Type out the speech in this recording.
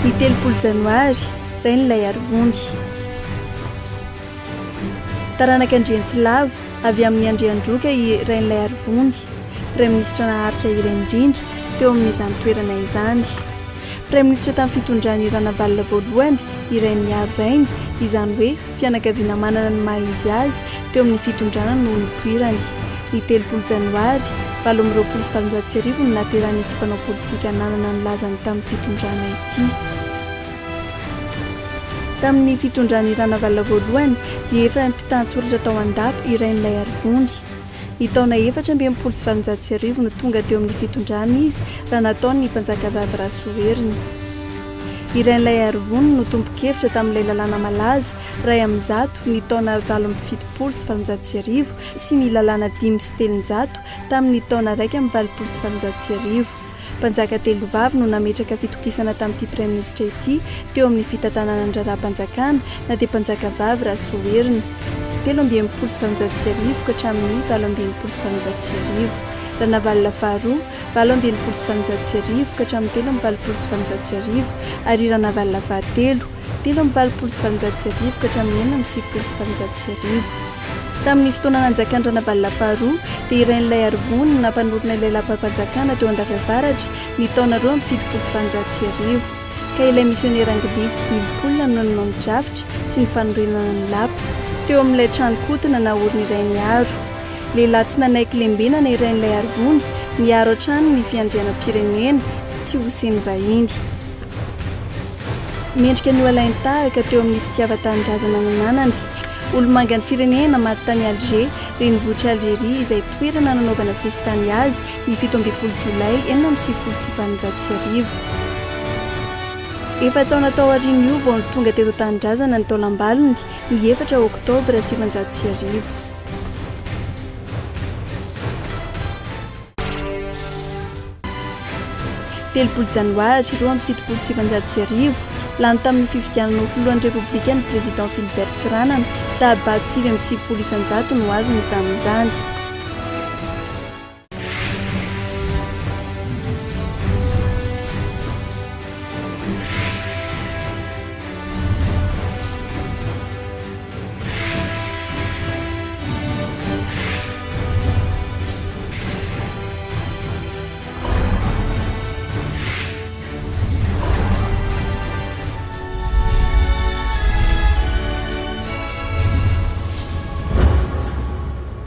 Ny 30 janoary rain'ilay arivondy. Taranaka Andriantsilavo avy amin'ny Andriandroka rain'ilay arivondy. Praiministra naharitra iray indrindra teo amin'izany toerana izany. Praiministra tamin'ny fitondrany Ranavalona voalohany irain'ny arainy, izany hoe fianakaviana manana ny maha izy azy teo amin'ny fitondrana no nipoirany. Ny 30 janoary 1929 no nateran'ity mpanao politika nanana ny lazany tamin'ny fitondrana ity. Tamin'ny fitondrany Ranavalona voalohany dia efa mpitantsoratra tao an-dako irain'ilay arivondy. Ny taona 1790 no tonga teo amin'ny fitondrana izy raha nataony mpanjakavavy Rasoeriny. Irain'ilay arivondy no tompo-kevitra tamin'ilay lalàna malaza Ray Amzato ny taona 1770 sy ny lalàna 5 tamin'ny taona 1790. Mpanjaka telo vavy no nametraka fitokisana tamin'ity praiministra ity teo amin'ny fitantanana andraraham-panjakana na dia mpanjakavavy Rasoeriny 1770 ka hatramin'ny 1770. Ranavalona faharoa 1770 ka hatramin'ny 1770 ary Ranavalona fahatelo 1770 ka hatramin'ny 1770. Tamin'ny fotoana nanjakan'ny Ranavalona faharoa dia irain'ilay arivondy no nampanorona ilay lampam-panjakana teo Andravevaratra ny taona 1770 ka ilay misionera anglisy Bilpolna no nandrafitra sy ny fanorenana ny lapa teo amin'ilay trano kotona naoriny irain'ny aro. Lehilahy tsy nanaiky lembenana irain'ilay arivondy niaro hatrany ny fiandrianam-pirenena tsy hoseny vahiny. Mendrika ny alain-tahaka teo amin'ny fitiavan-tanindrazana nananany. Olomanga ny firenena maty tany Alger renivohitra Algeria izay toerana nanaovana sesitany azy ny 17 Jolay 1990. Efa taona tao aoriana io vao tonga teto tanindrazana ny taolam-balony ny 4 Oktobra 1900. 30 janoary 1770 lany tamin'ny fifidianana ho filohan'ny repoblika ny président Philibert Tsiranana tabato 9 no azony tamin'izany.